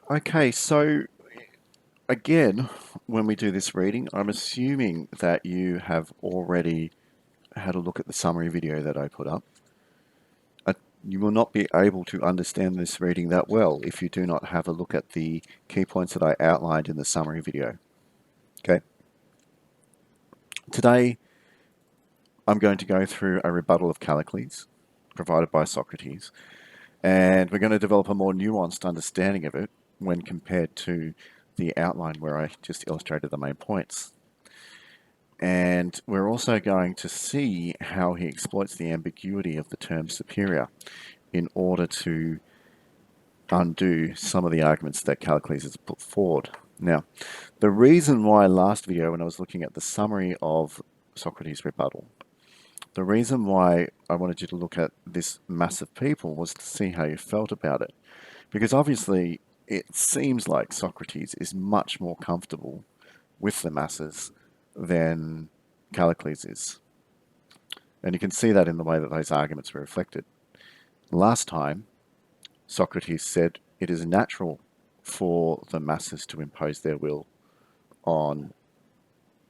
Okay, so again, when we do this reading, I'm assuming that you have already had a look at the summary video that I put up. Uh, You will not be able to understand this reading that well if you do not have a look at the key points that I outlined in the summary video. Okay. Today, I'm going to go through a rebuttal of Callicles provided by Socrates, and we're going to develop a more nuanced understanding of it when compared to the outline where I just illustrated the main points. And we're also going to see how he exploits the ambiguity of the term superior in order to undo some of the arguments that Callicles has put forward. Now, the reason why last video, when I was looking at the summary of Socrates' rebuttal, the reason why I wanted you to look at this mass of people was to see how you felt about it. Because obviously, it seems like Socrates is much more comfortable with the masses than Callicles is. And you can see that in the way that those arguments were reflected. Last time, Socrates said it is natural for the masses to impose their will on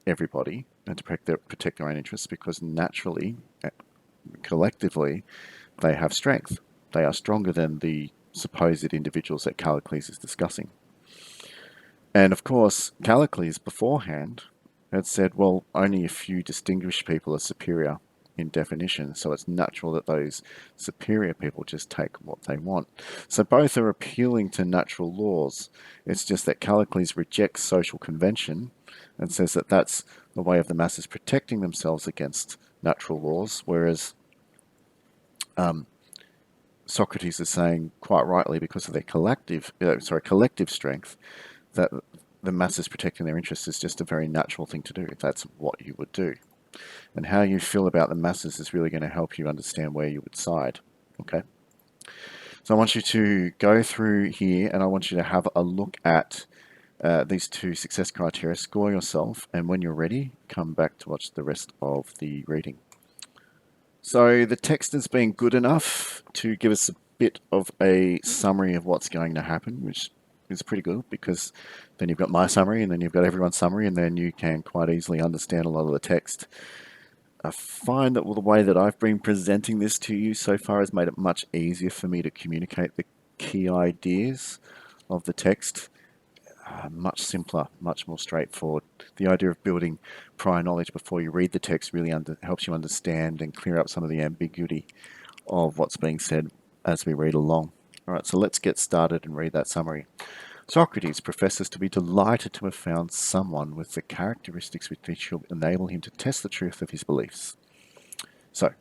everybody and to protect their own interests because naturally, collectively, they have strength. They are stronger than the supposed individuals that Callicles is discussing. And of course, Callicles beforehand had said, well, only a few distinguished people are superior in definition, so it's natural that those superior people just take what they want. So both are appealing to natural laws. It's just that Callicles rejects social convention and says that that's the way of the masses protecting themselves against natural laws, whereas Socrates is saying quite rightly, because of their collective strength, that the masses protecting their interests is just a very natural thing to do. That's what you would do. And how you feel about the masses is really going to help you understand where you would side. Okay? So I want you to go through here and I want you to have a look at these two success criteria, score yourself, and when you're ready, come back to watch the rest of the reading. So the text has been good enough to give us a bit of a summary of what's going to happen, which is pretty good because then you've got my summary and then you've got everyone's summary and then you can quite easily understand a lot of the text. I find that the way that I've been presenting this to you so far has made it much easier for me to communicate the key ideas of the text. Much simpler, much more straightforward. The idea of building prior knowledge before you read the text really helps you understand and clear up some of the ambiguity of what's being said as we read along. All right, so let's get started and read that summary. Socrates professes to be delighted to have found someone with the characteristics which will enable him to test the truth of his beliefs. So,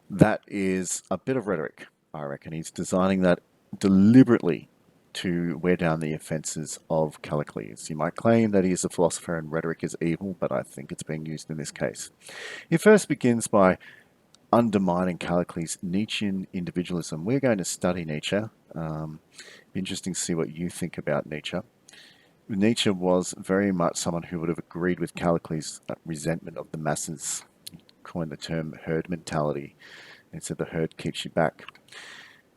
that is a bit of rhetoric, I reckon. He's designing that deliberately to wear down the offences of Callicles. You might claim that he is a philosopher and rhetoric is evil, but I think it's being used in this case. He first begins by undermining Callicles' Nietzschean individualism. We're going to study Nietzsche. Interesting to see what you think about Nietzsche. Nietzsche was very much someone who would have agreed with Callicles' resentment of the masses. He coined the term herd mentality and said the herd keeps you back.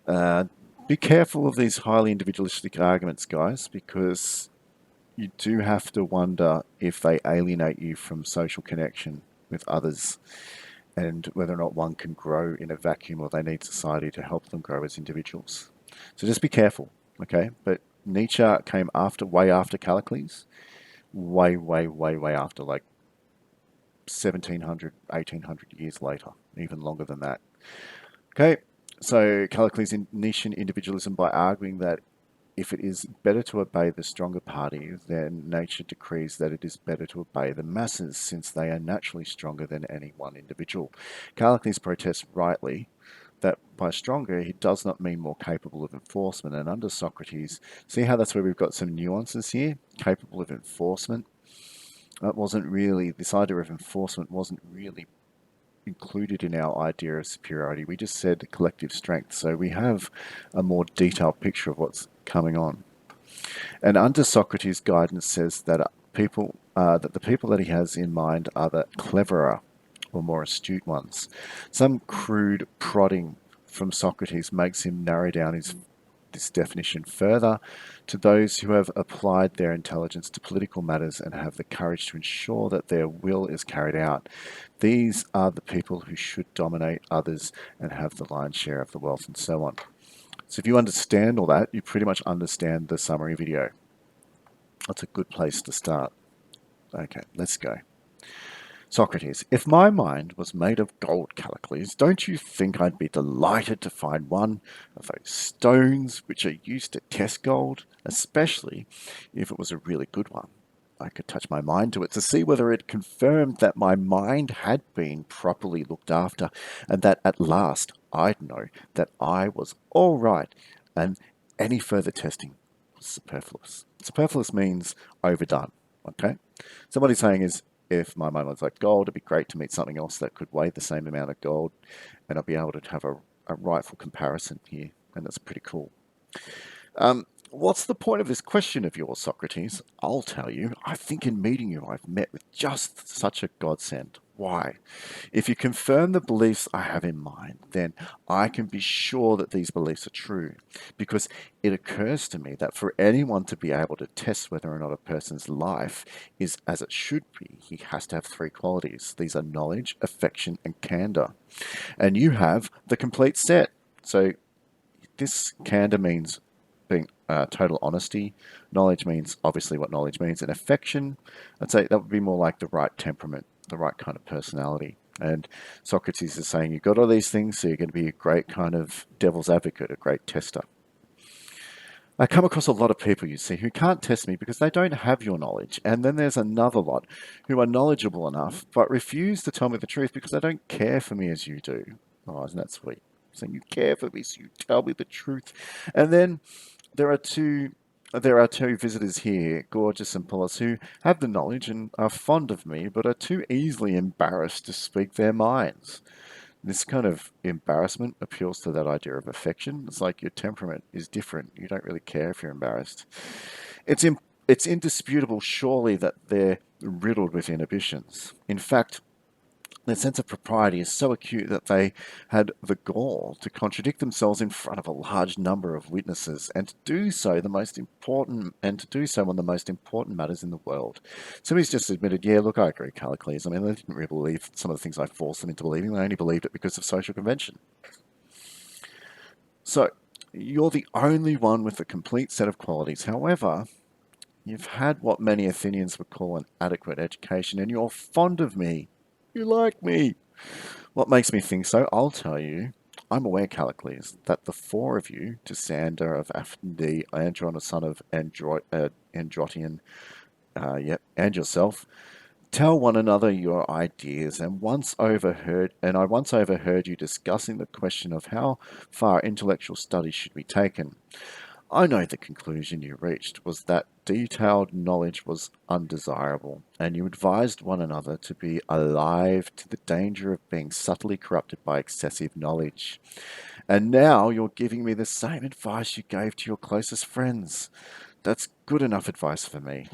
Be careful of these highly individualistic arguments, guys, because you do have to wonder if they alienate you from social connection with others and whether or not one can grow in a vacuum or they need society to help them grow as individuals. So just be careful, okay? But Nietzsche came way after Callicles, way after, like 1700, 1800 years later, even longer than that. Okay, so Callicles in Nietzschean individualism by arguing that if it is better to obey the stronger party, then nature decrees that it is better to obey the masses, since they are naturally stronger than any one individual. Callicles protests rightly that by stronger, he does not mean more capable of enforcement. And under Socrates, see how that's where we've got some nuances here? Capable of enforcement. This idea of enforcement wasn't really included in our idea of superiority. We just said collective strength. So we have a more detailed picture of what's coming on. And under Socrates' guidance says that the people that he has in mind are the cleverer or more astute ones. Some crude prodding from Socrates makes him narrow down his this definition further to those who have applied their intelligence to political matters and have the courage to ensure that their will is carried out. These are the people who should dominate others and have the lion's share of the wealth and so on. So if you understand all that, you pretty much understand the summary video. That's a good place to start. Okay, let's go. Socrates, if my mind was made of gold, Callicles, don't you think I'd be delighted to find one of those stones which are used to test gold, especially if it was a really good one? I could touch my mind to it to see whether it confirmed that my mind had been properly looked after, and that at last I'd know that I was all right, and any further testing was superfluous. Superfluous means overdone, okay? So what he's saying is, if my mind was like gold, it'd be great to meet something else that could weigh the same amount of gold, and I'd be able to have a rightful comparison here, and that's pretty cool. What's the point of this question of yours, Socrates? I'll tell you. I think in meeting you, I've met with just such a godsend. Why? If you confirm the beliefs I have in mind, then I can be sure that these beliefs are true, because it occurs to me that for anyone to be able to test whether or not a person's life is as it should be, he has to have three qualities. These are knowledge, affection, and candor. And you have the complete set. So this candor means being total honesty. Knowledge means obviously what knowledge means. And affection, I'd say that would be more like the right temperament, the right kind of personality. And Socrates is saying you've got all these things, so you're going to be a great kind of devil's advocate, a great tester. I come across a lot of people, you see, who can't test me because they don't have your knowledge. And then there's another lot who are knowledgeable enough but refuse to tell me the truth because they don't care for me as you do. Oh, isn't that sweet? Saying you care for me, so you tell me the truth. And then there are two visitors here, Gorgias and Pullus, who have the knowledge and are fond of me, but are too easily embarrassed to speak their minds. This kind of embarrassment appeals to that idea of affection. It's like your temperament is different. You don't really care if you're embarrassed. It's it's indisputable, surely, that they're riddled with inhibitions. In fact, their sense of propriety is so acute that they had the gall to contradict themselves in front of a large number of witnesses, and to do so on the most important matters in the world. So he's just admitted, yeah, look, I agree, Callicles. I mean, they didn't really believe some of the things I forced them into believing. They only believed it because of social convention. So you're the only one with a complete set of qualities. However, you've had what many Athenians would call an adequate education, and you're fond of me. You like me. What makes me think so? I'll tell you. I'm aware, Callicles, that the four of you, Tysander of Aphrodite, Andron, a son of Androtion, and yourself, tell one another your ideas, and I once overheard you discussing the question of how far intellectual study should be taken. I know the conclusion you reached was that detailed knowledge was undesirable, and you advised one another to be alive to the danger of being subtly corrupted by excessive knowledge. And now you're giving me the same advice you gave to your closest friends. That's good enough advice for me.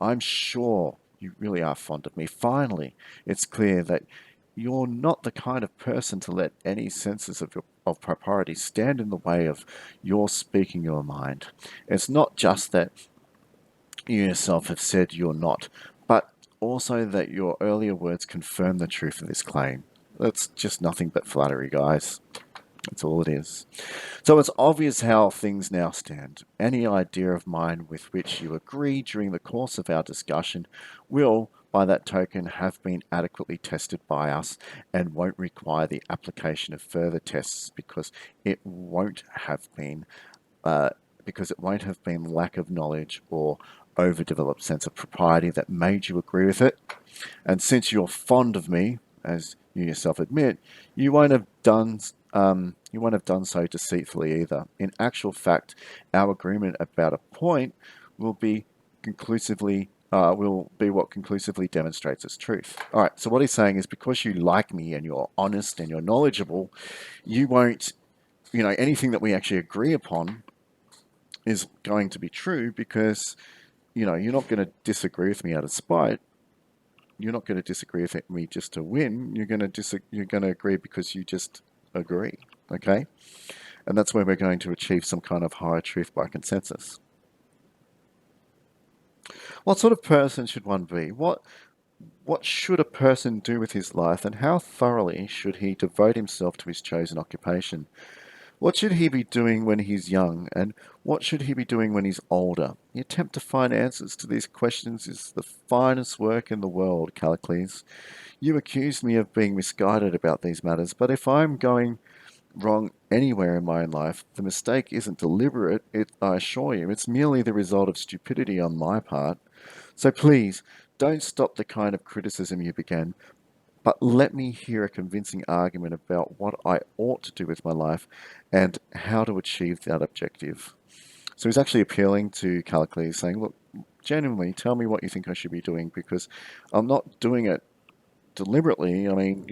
I'm sure you really are fond of me. Finally, it's clear that you're not the kind of person to let any senses of propriety stand in the way of your speaking your mind. It's not just that you yourself have said you're not, but also that your earlier words confirm the truth of this claim. That's just nothing but flattery, guys. That's all it is. So it's obvious how things now stand. Any idea of mine with which you agree during the course of our discussion will, by that token, have been adequately tested by us and won't require the application of further tests because it won't have been lack of knowledge or overdeveloped sense of propriety that made you agree with it. And since you're fond of me, as you yourself admit, you won't have done so deceitfully either. In actual fact, our agreement about a point will be what conclusively demonstrates its truth. All right. So what he's saying is, because you like me and you're honest and you're knowledgeable, you won't, anything that we actually agree upon is going to be true because, you're not going to disagree with me out of spite. You're not going to disagree with me just to win. You're going to agree because you just agree. Okay. And that's where we're going to achieve some kind of higher truth by consensus. What sort of person should one be? What should a person do with his life, and how thoroughly should he devote himself to his chosen occupation? What should he be doing when he's young, and what should he be doing when he's older? The attempt to find answers to these questions is the finest work in the world, Callicles. You accuse me of being misguided about these matters, but if I'm going wrong anywhere in my life, the mistake isn't deliberate, I assure you, it's merely the result of stupidity on my part. So please, don't stop the kind of criticism you began, but let me hear a convincing argument about what I ought to do with my life and how to achieve that objective. So he's actually appealing to Callicles, saying, look, genuinely, tell me what you think I should be doing, because I'm not doing it deliberately. I mean,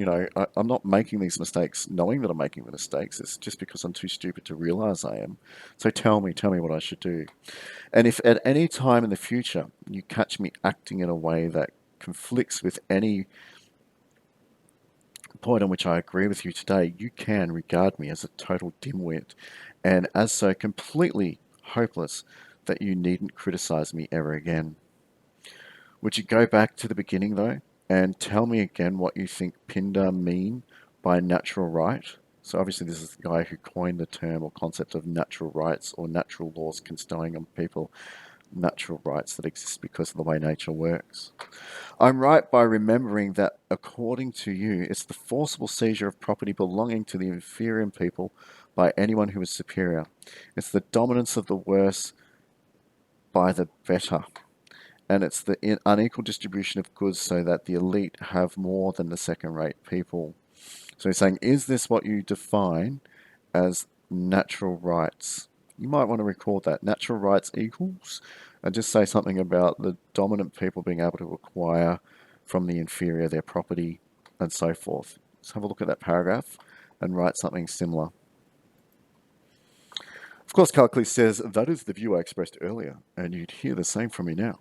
I'm not making these mistakes knowing that I'm making the mistakes. It's just because I'm too stupid to realize I am. So tell me what I should do. And if at any time in the future you catch me acting in a way that conflicts with any point on which I agree with you today, you can regard me as a total dimwit, and as so completely hopeless that you needn't criticize me ever again. Would you go back to the beginning, though, and tell me again what you think Pindar mean by natural right? So obviously this is the guy who coined the term or concept of natural rights or natural laws conferring on people natural rights that exist because of the way nature works. I'm right by remembering that, according to you, it's the forcible seizure of property belonging to the inferior people by anyone who is superior. It's the dominance of the worse by the better. And it's the unequal distribution of goods so that the elite have more than the second rate people. So he's saying, is this what you define as natural rights? You might want to record that. Natural rights equals, and just say something about the dominant people being able to acquire from the inferior their property and so forth. Let's have a look at that paragraph and write something similar. Of course, Callicles says, that is the view I expressed earlier, and you'd hear the same from me now.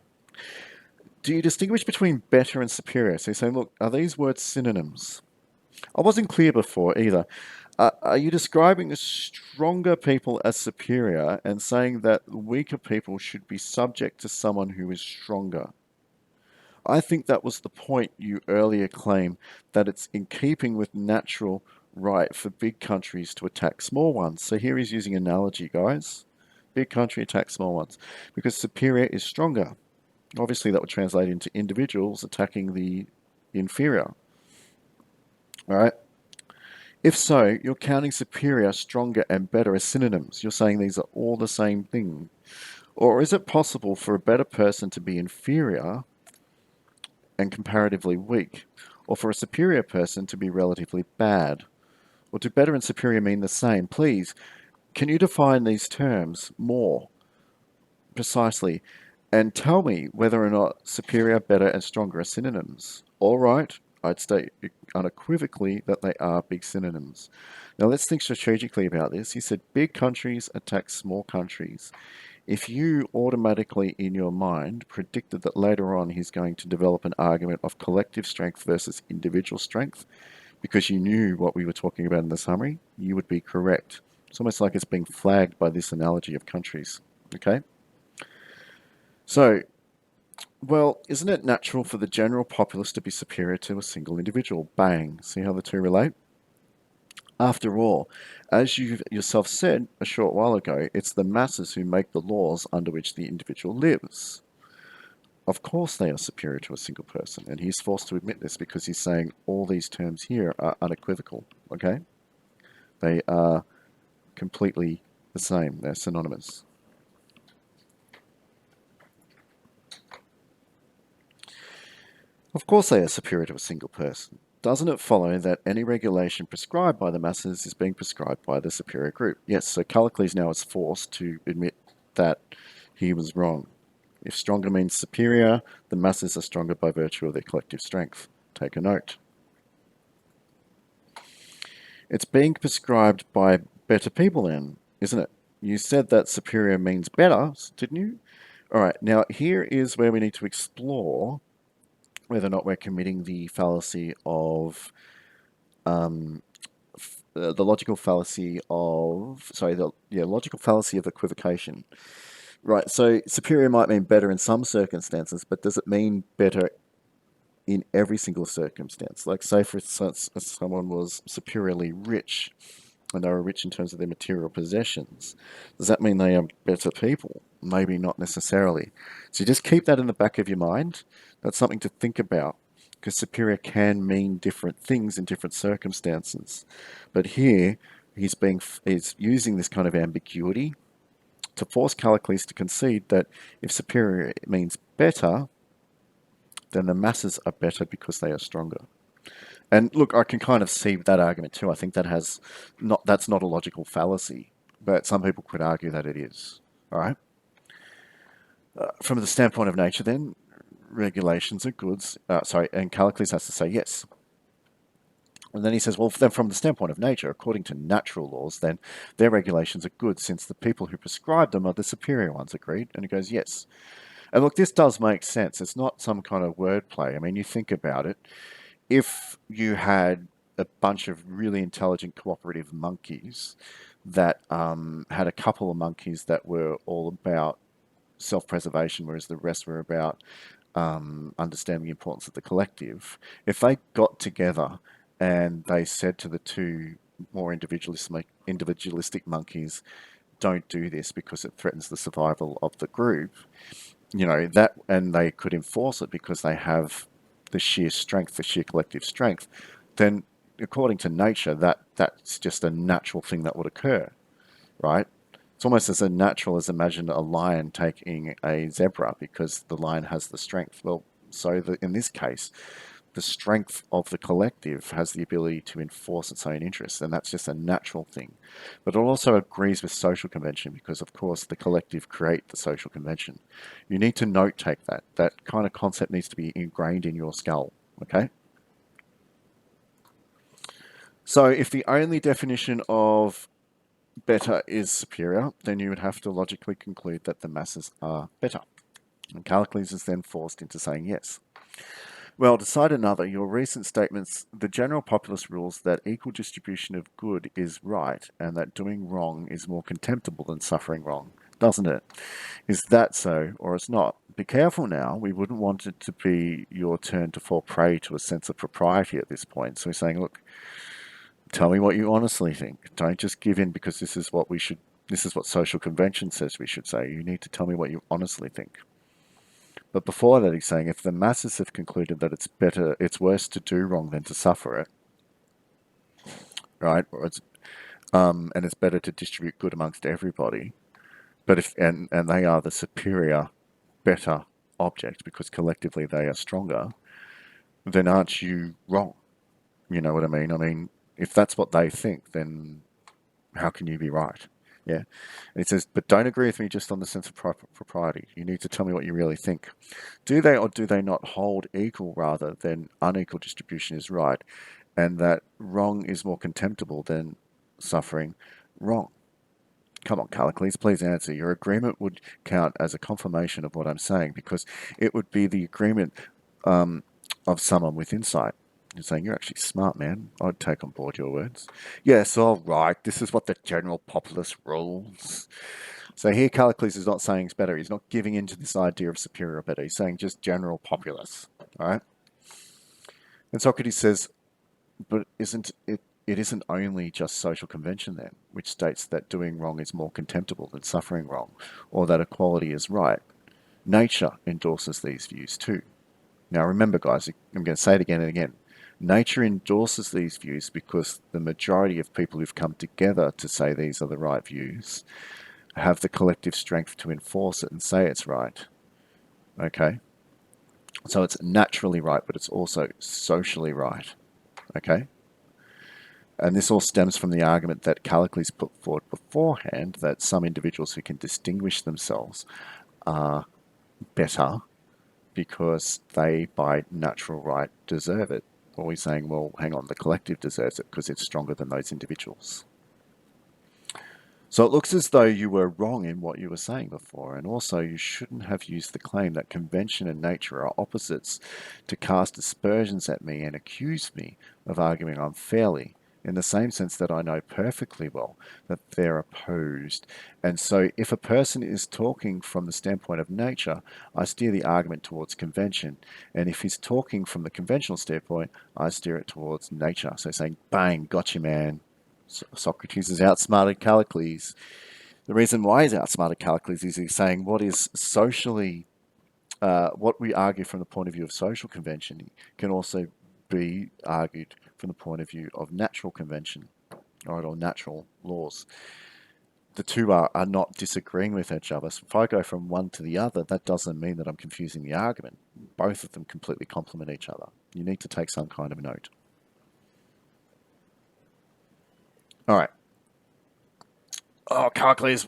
Do you distinguish between better and superior? So you're saying, look, are these words synonyms? I wasn't clear before either. Are you describing stronger people as superior and saying that weaker people should be subject to someone who is stronger? I think that was the point you earlier claimed, that it's in keeping with natural right for big countries to attack small ones. So here he's using analogy, guys. Big country attacks small ones because superior is stronger. Obviously, that would translate into individuals attacking the inferior. All right. If so, you're counting superior, stronger, and better as synonyms. You're saying these are all the same thing. Or is it possible for a better person to be inferior and comparatively weak, or for a superior person to be relatively bad? Or do better and superior mean the same? Please, can you define these terms more precisely and tell me whether or not superior, better, and stronger are synonyms? All right, I'd state unequivocally that they are big synonyms. Now let's think strategically about this. He said big countries attack small countries. If you automatically in your mind predicted that later on he's going to develop an argument of collective strength versus individual strength, because you knew what we were talking about in the summary, you would be correct. It's almost like it's being flagged by this analogy of countries. Okay? So, well, isn't it natural for the general populace to be superior to a single individual? Bang. See how the two relate? After all, as you yourself said a short while ago, it's the masses who make the laws under which the individual lives. Of course they are superior to a single person, and he's forced to admit this because he's saying all these terms here are unequivocal, okay? They are completely the same. They're synonymous. Of course they are superior to a single person. Doesn't it follow that any regulation prescribed by the masses is being prescribed by the superior group? Yes, so Callicles now is forced to admit that he was wrong. If stronger means superior, the masses are stronger by virtue of their collective strength. Take a note. It's being prescribed by better people then, isn't it? You said that superior means better, didn't you? All right, now here is where we need to explore whether or not we're committing the fallacy of the logical fallacy of, sorry, logical fallacy of equivocation. Right, so superior might mean better in some circumstances, but does it mean better in every single circumstance? Like, say, for instance, if someone was superiorly rich and they were rich in terms of their material possessions, does that mean they are better people? Maybe not necessarily. So you just keep that in the back of your mind. That's something to think about because superior can mean different things in different circumstances. But here, he's using this kind of ambiguity to force Callicles to concede that if superior means better, then the masses are better because they are stronger. And look, I can kind of see that argument too. I think that's not a logical fallacy, but some people could argue that it is. All right. From the standpoint of nature, then regulations are goods. And Callicles has to say yes. And then he says, well, then from the standpoint of nature, according to natural laws, then their regulations are good since the people who prescribe them are the superior ones. Agreed? And he goes, yes. And look, this does make sense. It's not some kind of wordplay. I mean, you think about it. If you had a bunch of really intelligent cooperative monkeys that had a couple of monkeys that were all about self-preservation, whereas the rest were about understanding the importance of the collective, if they got together and they said to the two more individualistic monkeys, don't do this because it threatens the survival of the group, that, and they could enforce it because they have the sheer strength, the sheer collective strength, then according to nature, that's just a natural thing that would occur, right? It's almost as natural as imagine a lion taking a zebra because the lion has the strength. Well, in this case, the strength of the collective has the ability to enforce its own interests, and that's just a natural thing. But it also agrees with social convention because, of course, the collective create the social convention. You need to note take that. That kind of concept needs to be ingrained in your skull, okay? So if the only definition of better is superior, then you would have to logically conclude that the masses are better. And Callicles is then forced into saying yes. Well, to cite another, your recent statements, the general populace rules that equal distribution of good is right and that doing wrong is more contemptible than suffering wrong, doesn't it? Is that so, or it's not? Be careful now. We wouldn't want it to be your turn to fall prey to a sense of propriety at this point. So we're saying, look, tell me what you honestly think. Don't just give in because this is what social convention says we should say. You need to tell me what you honestly think. But before that, he's saying if the masses have concluded that it's worse to do wrong than to suffer it, right? And it's better to distribute good amongst everybody. But and they are the superior, better object because collectively they are stronger, then aren't you wrong? You know what I mean? I mean, if that's what they think, then how can you be right? Yeah. And it says, but don't agree with me just on the sense of propriety. You need to tell me what you really think. Do they or do they not hold equal rather than unequal distribution is right, and that wrong is more contemptible than suffering wrong? Come on, Callicles, please answer. Your agreement would count as a confirmation of what I'm saying because it would be the agreement of someone with insight. You're saying you're actually smart, man. I'd take on board your words. Yes, all right. This is what the general populace rules. So here Callicles is not saying it's better. He's not giving in to this idea of superior or better. He's saying just general populace. All right. And Socrates says, but it isn't only just social convention then, which states that doing wrong is more contemptible than suffering wrong, or that equality is right. Nature endorses these views too. Now remember, guys, I'm going to say it again and again. Nature endorses these views because the majority of people who've come together to say these are the right views have the collective strength to enforce it and say it's right. Okay? So it's naturally right, but it's also socially right. Okay? And this all stems from the argument that Callicles put forward beforehand that some individuals who can distinguish themselves are better because they, by natural right, deserve it. Always saying, well, hang on, the collective deserves it because it's stronger than those individuals. So it looks as though you were wrong in what you were saying before, and also you shouldn't have used the claim that convention and nature are opposites to cast aspersions at me and accuse me of arguing unfairly. in the same sense that I know perfectly well that they're opposed. And so if a person is talking from the standpoint of nature, I steer the argument towards convention. And if he's talking from the conventional standpoint, I steer it towards nature. So saying, bang, gotcha, man. Socrates has outsmarted Callicles. The reason why he's outsmarted Callicles is he's saying what is socially, what we argue from the point of view of social convention can also be argued from the point of view of natural convention, right, or natural laws. The two are not disagreeing with each other. So if I go from one to the other, that doesn't mean that I'm confusing the argument. Both of them completely complement each other. You need to take some kind of note. All right. Oh, Callicles,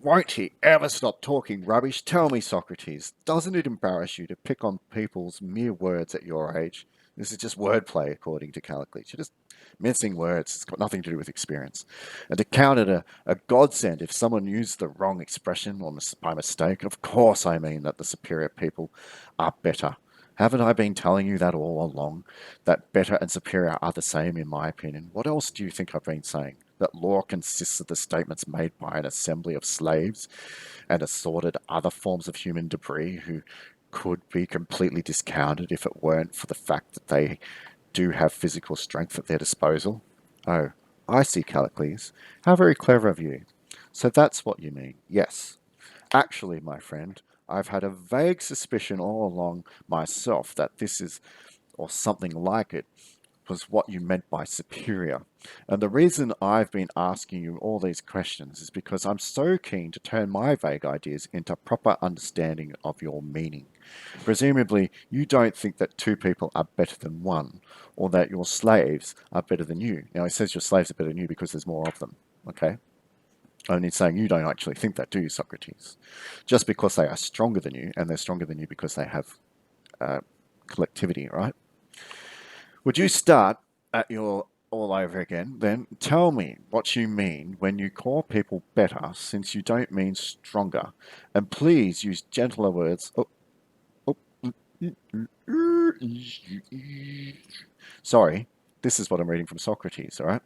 won't he ever stop talking rubbish? Tell me, Socrates, doesn't it embarrass you to pick on people's mere words at your age? This is just wordplay, according to Callicles. You're just mincing words. It's got nothing to do with experience. And to count it a godsend if someone used the wrong expression or by mistake. Of course I mean that the superior people are better. Haven't I been telling you that all along? That better and superior are the same in my opinion. What else do you think I've been saying? That law consists of the statements made by an assembly of slaves and assorted other forms of human debris who could be completely discounted if it weren't for the fact that they do have physical strength at their disposal. Oh, I see, Callicles. How very clever of you. So that's what you mean. Yes. Actually, my friend, I've had a vague suspicion all along myself that this is, or something like it, was what you meant by superior. And the reason I've been asking you all these questions is because I'm so keen to turn my vague ideas into proper understanding of your meaning. Presumably, you don't think that two people are better than one, or that your slaves are better than you. Now, he says your slaves are better than you because there's more of them, okay? Only saying you don't actually think that, do you, Socrates? Just because they are stronger than you, and they're stronger than you because they have collectivity, right? Would you start at your all over again? Then tell me what you mean when you call people better, since you don't mean stronger. And please use gentler words. Oh, sorry, this is what I'm reading from Socrates, all right?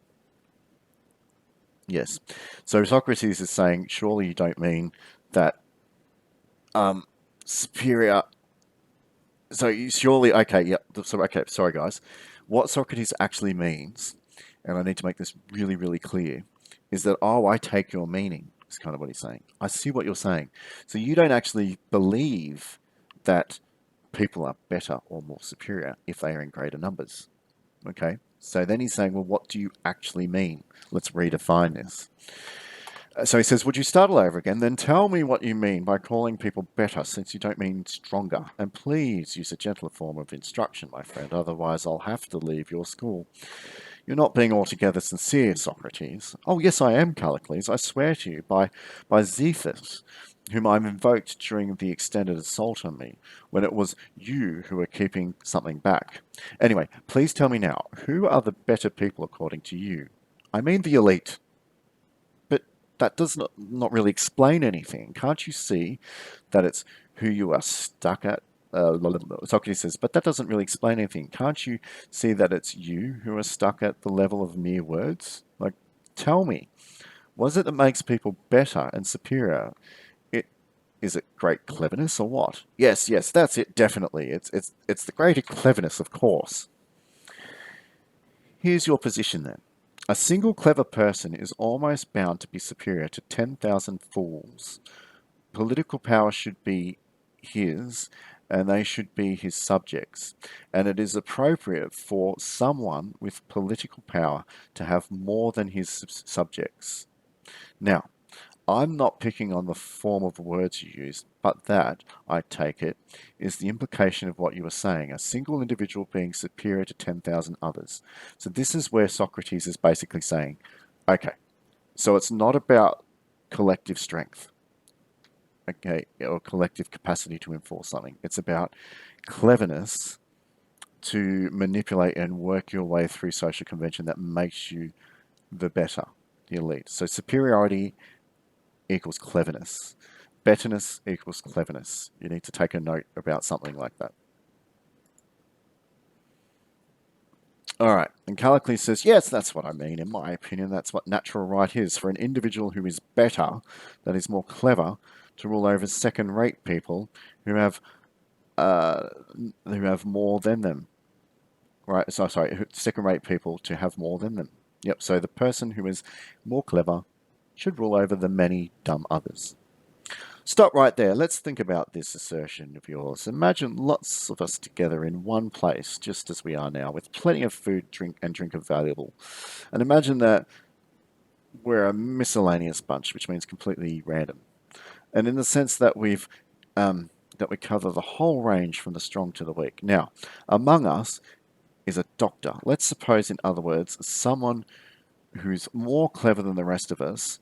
Yes. So Socrates is saying, surely you don't mean that superior. So you surely, okay, yeah. So, okay, sorry, guys. What Socrates actually means, and I need to make this really, really clear, is that, oh, I take your meaning, is kind of what he's saying. I see what you're saying. So you don't actually believe that people are better or more superior if they are in greater numbers. Okay? So then he's saying, well, what do you actually mean? Let's redefine this. So he says, would you start all over again? Then tell me what you mean by calling people better, since you don't mean stronger. And please use a gentler form of instruction, my friend, otherwise I'll have to leave your school. You're not being altogether sincere, Socrates. Oh, yes, I am, Callicles. I swear to you, by Zethus, whom I invoked during the extended assault on me, when it was you who were keeping something back. Anyway, please tell me now, who are the better people according to you? I mean the elite. But that does not really explain anything. Can't you see that it's who you are stuck at? Socrates says, but that doesn't really explain anything. Can't you see that it's you who are stuck at the level of mere words? Like, tell me, what is it that makes people better and superior? It is it great cleverness or what? Yes, yes, that's it. Definitely, it's the greater cleverness, of course. Here's your position then. A single clever person is almost bound to be superior to 10,000 fools. Political power should be his, and they should be his subjects. And it is appropriate for someone with political power to have more than his subjects. Now, I'm not picking on the form of words you use, but that, I take it, is the implication of what you are saying, a single individual being superior to 10,000 others. So this is where Socrates is basically saying, okay, so it's not about collective strength, okay, or collective capacity to enforce something. It's about cleverness to manipulate and work your way through social convention that makes you the better, the elite. So superiority equals cleverness. Betterness equals cleverness. You need to take a note about something like that. All right. And Callicles says, yes, that's what I mean. In my opinion, that's what natural right is for an individual who is better, that is more clever, to rule over second-rate people who have uh, more than them. Right? So sorry, second-rate people to have more than them. Yep. So the person who is more clever should rule over the many dumb others. Stop right there. Let's think about this assertion of yours. Imagine lots of us together in one place, just as we are now, with plenty of food, drink available. And imagine that we're a miscellaneous bunch, which means completely random. And in the sense that we cover the whole range from the strong to the weak. Now, among us is a doctor. Let's suppose, in other words, someone who's more clever than the rest of us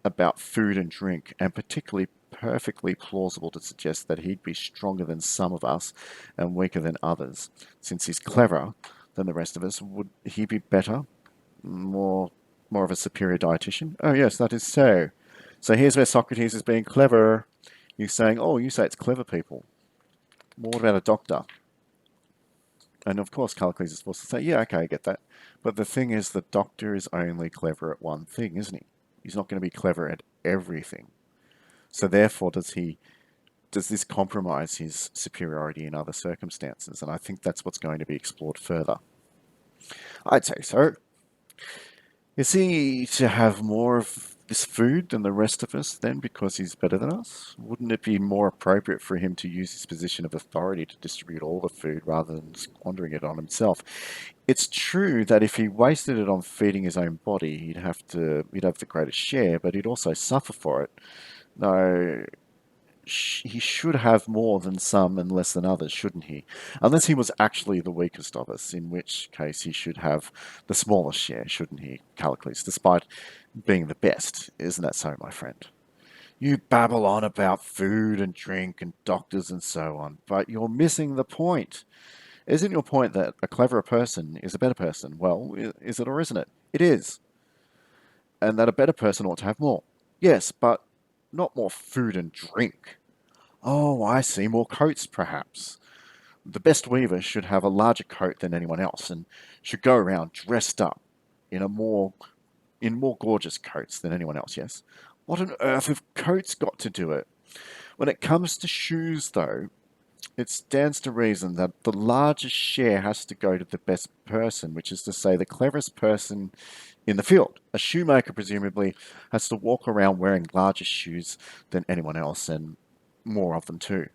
about food and drink, and particularly perfectly plausible to suggest that he'd be stronger than some of us and weaker than others. Since he's cleverer than the rest of us, would he be better, more more of a superior dietitian? Oh yes, that is so. So here's where Socrates is being clever. He's saying, oh, you say it's clever people. Well, what about a doctor? And of course, Callicles is supposed to say, yeah, okay, I get that. But the thing is, the doctor is only clever at one thing, isn't he? He's not going to be clever at everything. So therefore, does this compromise his superiority in other circumstances? And I think that's what's going to be explored further. I'd say so. Is he to have more of this food than the rest of us then because he's better than us? Wouldn't it be more appropriate for him to use his position of authority to distribute all the food rather than squandering it on himself? It's true that if he wasted it on feeding his own body, he'd have the greatest share, but he'd also suffer for it. No, he should have more than some and less than others, shouldn't he? Unless he was actually the weakest of us, in which case he should have the smallest share, shouldn't he, Callicles, despite being the best. Isn't that so, my friend? You babble on about food and drink and doctors and so on, but you're missing the point. Isn't your point that a cleverer person is a better person? Well, is it or isn't it? It is. And that a better person ought to have more. Yes, but not more food and drink. Oh, I see. More coats, perhaps. The best weaver should have a larger coat than anyone else and should go around dressed up in a more gorgeous coats than anyone else, yes? What on earth have coats got to do it? When it comes to shoes, though, it stands to reason that the largest share has to go to the best person, which is to say, the cleverest person in the field. A shoemaker, presumably, has to walk around wearing larger shoes than anyone else, and more of them too.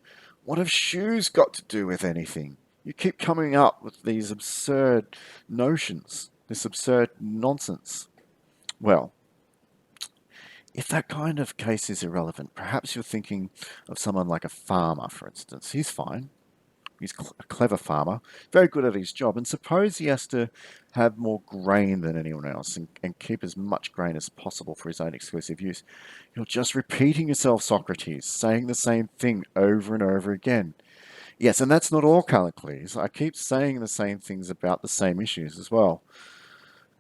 What have shoes got to do with anything? You keep coming up with these absurd notions, this absurd nonsense. Well, if that kind of case is irrelevant, perhaps you're thinking of someone like a farmer, for instance. He's fine. He's a clever farmer, very good at his job, and suppose he has to have more grain than anyone else and keep as much grain as possible for his own exclusive use. You're just repeating yourself, Socrates, saying the same thing over and over again. Yes, and that's not all, Callicles. I keep saying the same things about the same issues as well.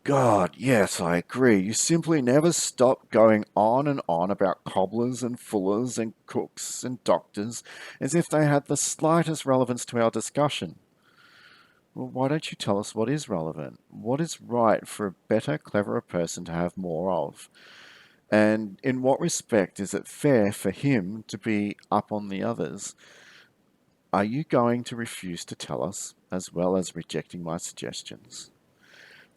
God, yes, I agree. You simply never stop going on and on about cobblers and fullers and cooks and doctors as if they had the slightest relevance to our discussion. Well, why don't you tell us what is relevant? What is right for a better, cleverer person to have more of? And in what respect is it fair for him to be up on the others? Are you going to refuse to tell us, as well as rejecting my suggestions?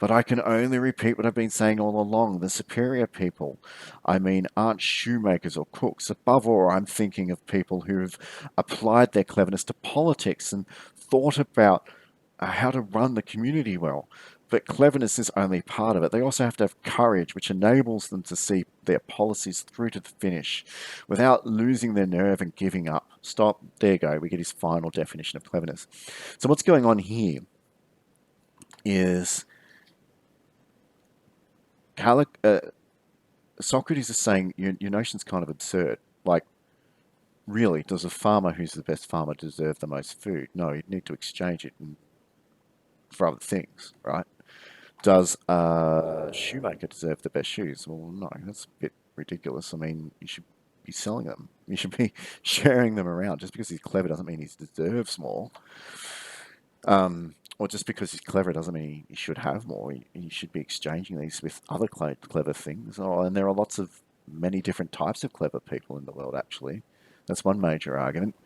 But I can only repeat what I've been saying all along. The superior people, I mean, aren't shoemakers or cooks. Above all, I'm thinking of people who've applied their cleverness to politics and thought about how to run the community well. But cleverness is only part of it. They also have to have courage, which enables them to see their policies through to the finish without losing their nerve and giving up. Stop. There you go. We get his final definition of cleverness. So what's going on here is Socrates is saying your notion's kind of absurd. Like, really, does a farmer who's the best farmer deserve the most food? No, you'd need to exchange it for other things, right? Does a shoemaker deserve the best shoes? Well, no, that's a bit ridiculous. I mean, you should be selling them. You should be sharing them around. Just because he's clever doesn't mean he deserves more. Or just because he's clever doesn't mean he should have more. He should be exchanging these with other clever things. Oh, and there are lots of many different types of clever people in the world, actually. That's one major argument.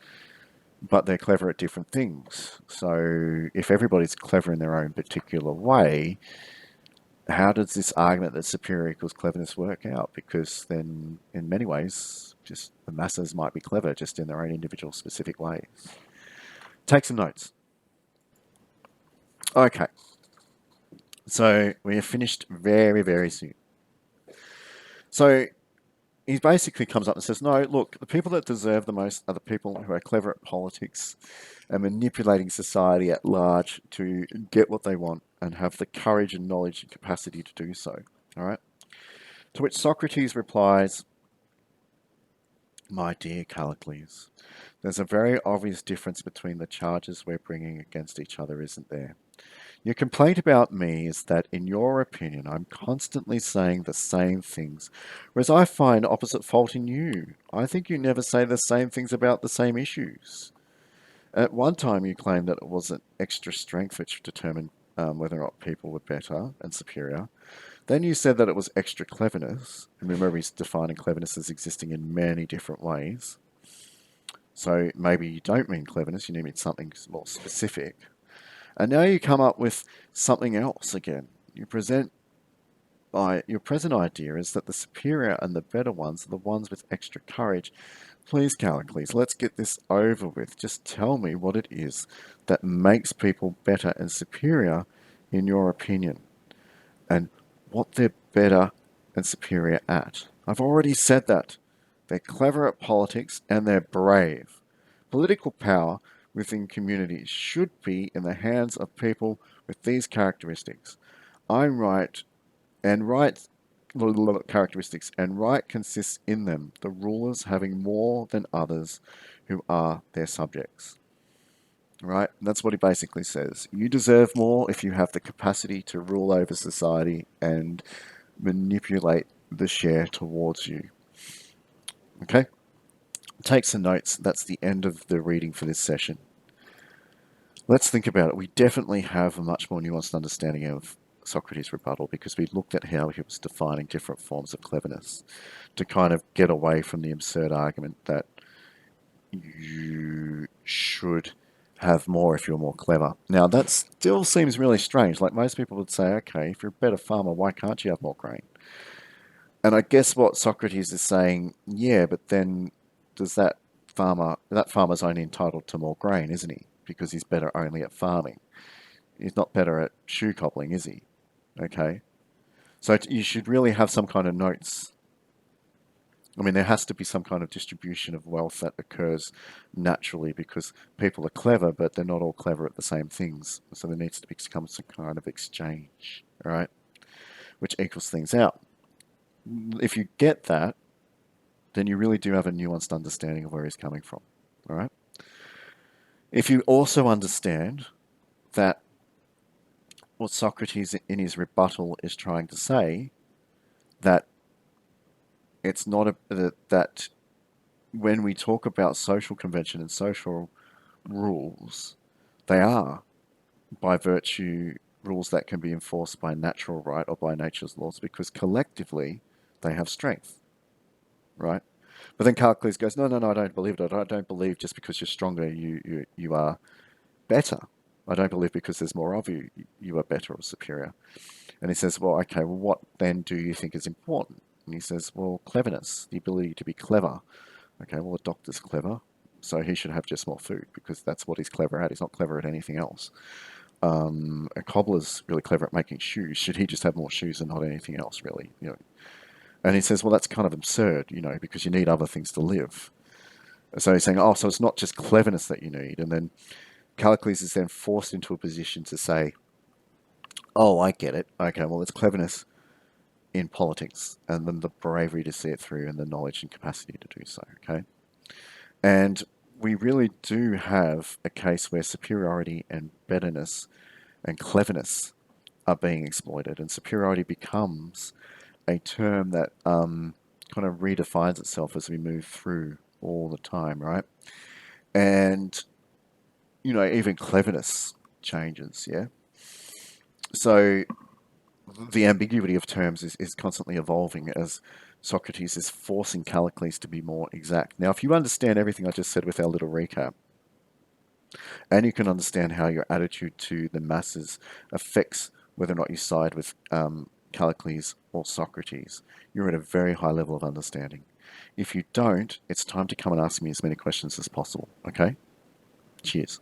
But they're clever at different things. So if everybody's clever in their own particular way, how does this argument that superior equals cleverness work out? Because then, in many ways, just the masses might be clever just in their own individual specific ways. Take some notes. Okay, so we are finished very, very soon. So he basically comes up and says, no, look, the people that deserve the most are the people who are clever at politics and manipulating society at large to get what they want and have the courage and knowledge and capacity to do so. All right. To which Socrates replies, my dear Callicles, there's a very obvious difference between the charges we're bringing against each other, isn't there? Your complaint about me is that, in your opinion, I'm constantly saying the same things, whereas I find opposite fault in you. I think you never say the same things about the same issues. At one time, you claimed that it wasn't extra strength which determined whether or not people were better and superior. Then you said that it was extra cleverness. And remember, he's defining cleverness as existing in many different ways. So maybe you don't mean cleverness, you mean something more specific. And now you come up with something else again. Your present idea is that the superior and the better ones are the ones with extra courage. Please, Callicles, let's get this over with. Just tell me what it is that makes people better and superior in your opinion, and what they're better and superior at. I've already said that. They're clever at politics and they're brave. Political power within communities should be in the hands of people with these characteristics. I'm right, and right characteristics, and right consists in them, the rulers having more than others who are their subjects. Right? And that's what he basically says. You deserve more if you have the capacity to rule over society and manipulate the share towards you. Okay? Take some notes. That's the end of the reading for this session. Let's think about it. We definitely have a much more nuanced understanding of Socrates' rebuttal because we looked at how he was defining different forms of cleverness to kind of get away from the absurd argument that you should have more if you're more clever. Now, that still seems really strange. Like most people would say, okay, if you're a better farmer, why can't you have more grain? And I guess what Socrates is saying, yeah, but then does that farmer's only entitled to more grain, isn't he? Because he's better only at farming. He's not better at shoe cobbling, is he? Okay. So you should really have some kind of notes. I mean, there has to be some kind of distribution of wealth that occurs naturally because people are clever, but they're not all clever at the same things. So there needs to become some kind of exchange, all right, which equals things out. If you get that, then you really do have a nuanced understanding of where he's coming from, all right? If you also understand that what Socrates in his rebuttal is trying to say, that it's not that when we talk about social convention and social rules, they are by virtue rules that can be enforced by natural right or by nature's laws because collectively they have strength, right? But then Callicles goes, no, I don't believe it. I don't believe just because you're stronger, you are better. I don't believe because there's more of you, you are better or superior. And he says, well, okay, well, what then do you think is important? And he says, well, cleverness, the ability to be clever. Okay, well, a doctor's clever, so he should have just more food because that's what he's clever at. He's not clever at anything else. A cobbler's really clever at making shoes. Should he just have more shoes and not anything else, really? You know. And he says, well, that's kind of absurd, you know, because you need other things to live. So he's saying, oh, so it's not just cleverness that you need. And then Callicles is then forced into a position to say, oh, I get it. Okay, well, it's cleverness in politics and then the bravery to see it through and the knowledge and capacity to do so, okay? And we really do have a case where superiority and betterness and cleverness are being exploited, and superiority becomes a term that kind of redefines itself as we move through all the time, right? And, you know, even cleverness. changes, yeah? So the ambiguity of terms is constantly evolving as Socrates is forcing Callicles to be more exact. Now, if you understand everything I just said with our little recap, and you can understand how your attitude to the masses affects whether or not you side with Callicles or Socrates, you're at a very high level of understanding. If you don't, it's time to come and ask me as many questions as possible, okay? Cheers.